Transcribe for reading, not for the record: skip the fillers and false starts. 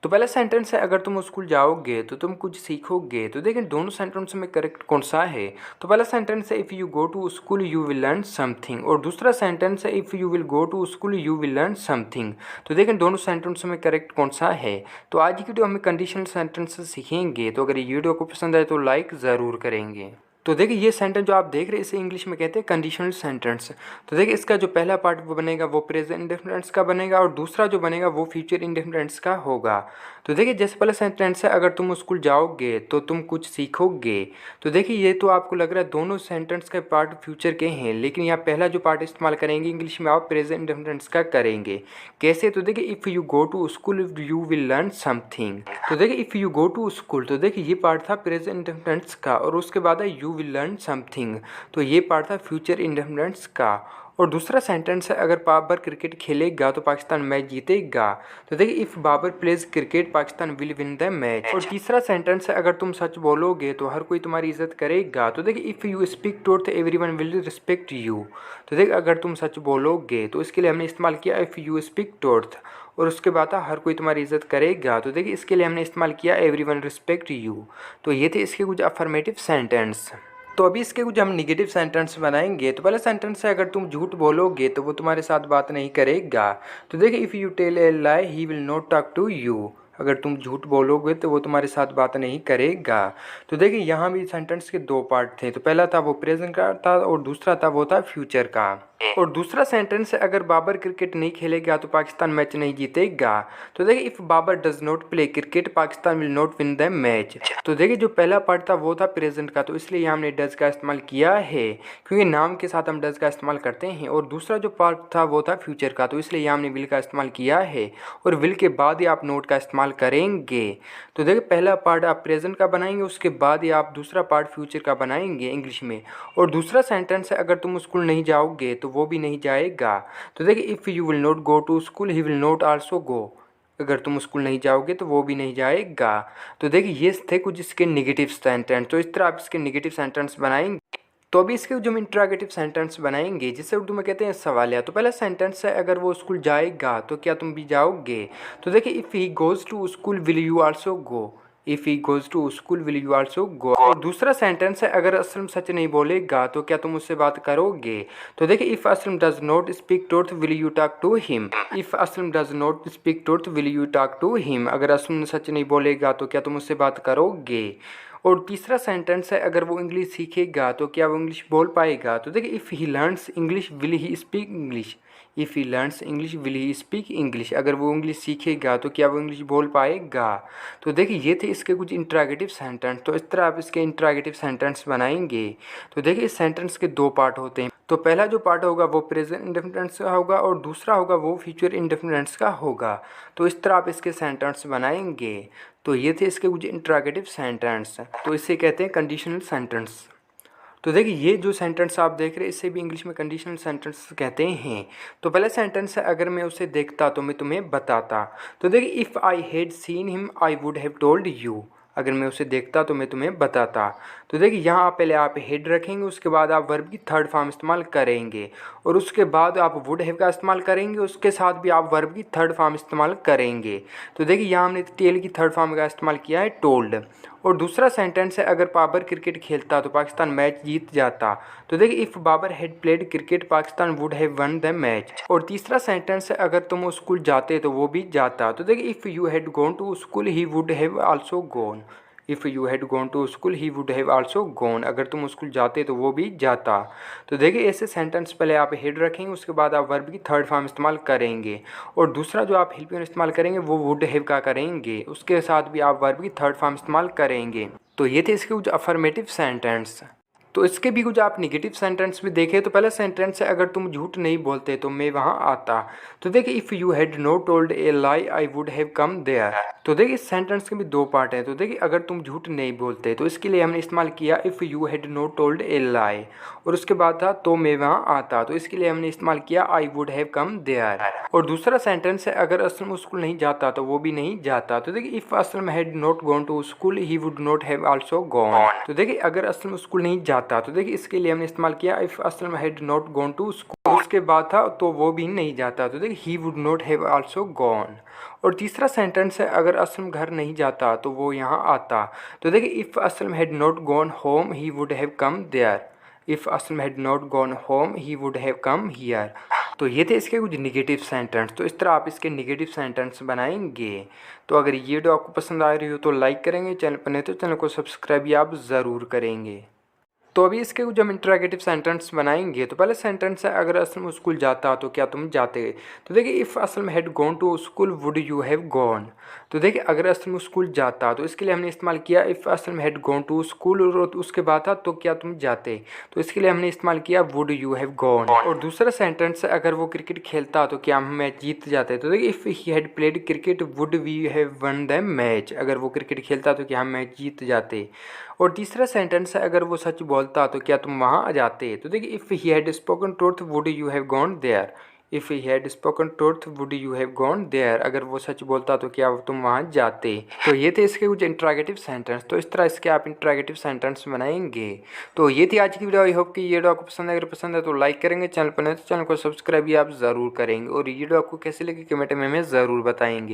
तो पहला सेंटेंस है अगर तुम स्कूल जाओगे तो तुम कुछ सीखोगे। तो देखिए दोनों सेंटेंस में करेक्ट कौन सा है। तो पहला सेंटेंस है if you go to school you will learn something, और दूसरा सेंटेंस है if you will go to school you will learn something. तो देखिए दोनों सेंटेंस में करेक्ट कौन सा है। तो आज की वीडियो हमें कंडीशनल सेंटेंस सीखेंगे। तो अगर ये वीडियो को पसंद आए तो लाइक ज़रूर करेंगे। तो देखिए ये सेंटेंस जो आप देख रहे हैं इसे इंग्लिश में कहते हैं कंडीशनल सेंटेंस। तो देखिए इसका जो पहला पार्ट वो बनेगा वो प्रेजेंट इंडेफिनिट का बनेगा, और दूसरा जो बनेगा वो फ्यूचर इंडेफिनिट का होगा। तो देखिए जैसे पहला सेंटेंस है अगर तुम स्कूल जाओगे तो तुम कुछ सीखोगे। तो देखिए ये तो आपको लग रहा है दोनों सेंटेंस के पार्ट फ्यूचर के हैं, लेकिन यहाँ पहला जो पार्ट इस्तेमाल करेंगे इंग्लिश में आप प्रेजेंट इंडेफिनिट का करेंगे। कैसे? तो देखिए if you go to school you will learn something. तो देखिए if you go to school, तो देखिए ये पार्ट था प्रेजेंट इंडेफिनिट का, और उसके बाद है यू विल लर्न समथिंग, तो ये पार्ट था फ्यूचर इंडेफिनिट का। और दूसरा सेंटेंस है अगर बाबर क्रिकेट खेलेगा तो पाकिस्तान मैच जीतेगा। तो देखिए if Babar plays cricket Pakistan will win the match. और तीसरा सेंटेंस है अगर तुम सच बोलोगे तो हर कोई तुम्हारी इज्जत करेगा। तो देखिए if you speak truth everyone will respect you. तो देखिए अगर तुम सच बोलोगे तो इसके लिए हमने इस्तेमाल किया इफ़ यू स्पीक ट्रूथ, और उसके बाद हर कोई तुम्हारी इज्जत करेगा। तो देखिए इसके लिए हमने इस्तेमाल किया एवरीवन रिस्पेक्ट यू। तो ये थे इसके कुछ अफर्मेटिव सेंटेंस। तो अभी इसके कुछ हम निगेटिव सेंटेंस बनाएंगे। तो पहला सेंटेंस है अगर तुम झूठ बोलोगे तो वो तुम्हारे साथ बात नहीं करेगा। तो देखिए if you tell a lie he will not talk to you. अगर तुम झूठ बोलोगे तो वो तुम्हारे साथ बात नहीं करेगा। तो देखिए यहाँ भी सेंटेंस के दो पार्ट थे। तो पहला था वो प्रेजेंट का था, और दूसरा था वो था फ्यूचर का। और दूसरा सेंटेंस है अगर बाबर क्रिकेट नहीं खेलेगा तो पाकिस्तान मैच नहीं जीतेगा। तो देखिए if Babar does not play cricket Pakistan will not win the match. तो देखिए जो पहला पार्ट था वो था प्रेजेंट का, तो इसलिए यहाँ हमने डज का इस्तेमाल किया है, क्योंकि नाम के साथ हम डज का इस्तेमाल करते हैं। और दूसरा जो पार्ट था वो था फ्यूचर का, तो इसलिए यहाँ हमने विल का इस्तेमाल किया है, और विल के बाद ही आप नोट का इस्तेमाल करेंगे। तो देखिए पहला पार्ट आप प्रेजेंट का बनाएंगे, उसके बाद ही आप दूसरा पार्ट फ्यूचर का बनाएंगे इंग्लिश में। और दूसरा सेंटेंस है अगर तुम स्कूल नहीं जाओगे तो वो भी नहीं जाएगा। तो देखिए if you will not go to school he will not also go. अगर तुम स्कूल नहीं जाओगे तो वो भी नहीं जाएगा। तो देखिए ये थे कुछ इसके नेगेटिव सेंटेंस। तो इस तरह आप इसके नेगेटिव सेंटेंस बनाएंगे। तो अभी इसके जो हम इंट्रागेटिव सेंटेंस बनाएंगे जिसे उर्दू में कहते हैं सवालिया। तो पहला सेंटेंस है अगर वो स्कूल जाएगा तो क्या तुम भी जाओगे। तो देखिए if he goes to school will you also go. If he goes to school will you also go. और दूसरा सेंटेंस है अगर असलम सच नहीं बोलेगा तो क्या तुम उससे बात करोगे। तो देखिए if Aslam does not speak truth will you talk to him. If Aslam does not speak truth will you talk to him. अगर असलम सच नहीं बोलेगा तो क्या तुम उससे बात करोगे। और तीसरा सेंटेंस है अगर वो इंग्लिश सीखेगा तो क्या वो इंग्लिश बोल पाएगा। तो देखिए if he learns English will he speak English. If he learns English will he speak English. अगर वो इंग्लिश सीखेगा तो क्या वो इंग्लिश बोल पाएगा। तो देखिए ये थे इसके कुछ इंट्रागेटिव सेंटेंस। तो इस तरह आप इसके इंट्रागेटिव सेंटेंस बनाएंगे। तो देखिए इस सेंटेंस के दो पार्ट होते हैं। तो पहला जो पार्ट होगा वो प्रेजेंट इंडेफिनिट का होगा, और दूसरा होगा वो फ्यूचर इंडेफिनिट का होगा। तो इस तरह आप इसके सेंटेंस बनाएंगे। तो ये थे इसके कुछ इंट्रागेटिव सेंटेंस। तो इसे कहते हैं कंडीशनल सेंटेंस। तो देखिए ये जो सेंटेंस आप देख रहे हैं इसे भी इंग्लिश में कंडीशनल सेंटेंस कहते हैं। तो पहला सेंटेंस है अगर मैं उसे देखता तो मैं तुम्हें बताता। तो देखिए if I had seen him I would have told you. अगर मैं उसे देखता तो मैं तुम्हें बताता। तो देखिए यहाँ पहले आप हेड रखेंगे, उसके बाद आप वर्ब की थर्ड फॉर्म इस्तेमाल करेंगे, और उसके बाद आप वुड हैव का इस्तेमाल करेंगे, उसके साथ भी आप वर्ब की थर्ड फॉर्म इस्तेमाल करेंगे। तो देखिए यहाँ हमने टेल की थर्ड फॉर्म का इस्तेमाल किया है टोल्ड। और दूसरा सेंटेंस है अगर बाबर क्रिकेट खेलता तो पाकिस्तान मैच जीत जाता। तो देखिए if Babar had played cricket Pakistan would have won the match. और तीसरा सेंटेंस है अगर तुम स्कूल जाते तो वो भी जाता। तो देखिए if you had gone to school he would have also gone. If you had gone to school he would have also gone. अगर तुम स्कूल जाते तो वो भी जाता। तो देखिए ऐसे सेंटेंस पहले आप हेड रखेंगे, उसके बाद आप वर्ब की थर्ड फॉर्म इस्तेमाल करेंगे, और दूसरा जो आप हेल्पिंग इस्तेमाल करेंगे वो वुड हैव का करेंगे, उसके साथ भी आप वर्ब की थर्ड फॉर्म इस्तेमाल करेंगे। तो ये थे इसके कुछ अफर्मेटिव सेंटेंस। तो इसके भी कुछ आप निगेटिव सेंटेंस भी देखें। तो पहला सेंटेंस है अगर तुम झूठ नहीं बोलते तो मैं वहाँ आता। तो देखिए if you had not told a lie I would have come there. तो देखिए इस सेंटेंस के भी दो पार्ट हैं। तो देखिए अगर तुम झूठ नहीं बोलते तो इसके लिए हमने इस्तेमाल किया if you had not told a lie, और उसके बाद था तो मैं वहाँ आता। तो इसके लिए हमने इस्तेमाल किया I would have come there. और दूसरा सेंटेंस है अगर असलम स्कूल नहीं जाता तो वो भी नहीं जाता। तो देखिए if Aslam had not gone to school he would not have also gone. तो देखिए अगर असलम स्कूल नहीं जाता जाता, तो देखिए इसके लिए हमने इस्तेमाल किया if Aslam had not gone to school. उसके बाद था तो वो भी नहीं जाता, तो देखिए ही would not have also gone. और तीसरा सेंटेंस है अगर असलम घर नहीं जाता तो वो यहाँ आता, तो देखिए if Aslam had not gone home he would have come there. If Aslam had not gone home he would have come here. तो ये थे इसके कुछ निगेटिव सेंटेंस। तो इस तरह आप इसके निगेटिव सेंटेंस बनाएंगे। तो अगर ये वीडियो आपको पसंद आ रही हो तो लाइक करेंगे, चैनल पर नहीं तो चैनल को सब्सक्राइब भी आप ज़रूर करेंगे। तो अभी इसके कुछ हम इंटरोगेटिव सेंटेंस बनाएंगे। तो पहले सेंटेंस है अगर असलम स्कूल जाता तो क्या तुम जाते। तो देखिए if Aslam had gone to school would you have gone. तो देखिए अगर असलम स्कूल जाता तो इसके लिए हमने इस्तेमाल किया if Aslam had gone to school, और उसके बाद था तो क्या तुम जाते, तो इसके लिए हमने इस्तेमाल किया वुड यू हैव गॉन। और दूसरा सेंटेंस है अगर वो क्रिकेट खेलता तो क्या हम मैच जीत जाते। तो देखिए if he had played cricket would we have won the match. अगर वो क्रिकेट खेलता तो क्या हम मैच जीत जाते। और तीसरा सेंटेंस है अगर वो सच बोलता तो क्या तुम वहाँ आ जाते। तो देखिए if he had spoken truth would you have gone there. If he had spoken truth would you have gone there. अगर वो सच बोलता तो क्या तुम वहाँ जाते। तो ये थे इसके कुछ इंट्रागेटिव सेंटेंस। तो इस तरह इसके आप इंट्रागेटिव सेंटेंस बनाएंगे। तो ये थी आज की वीडियो। आई होप कि ये वीडियो आपको पसंद है। अगर पसंद है तो लाइक करेंगे, चैनल पर नहीं तो चैनल को सब्सक्राइब भी आप ज़रूर करेंगे। और ये वीडियो आपको कैसे लगी कमेंट में हमें ज़रूर बताएंगे।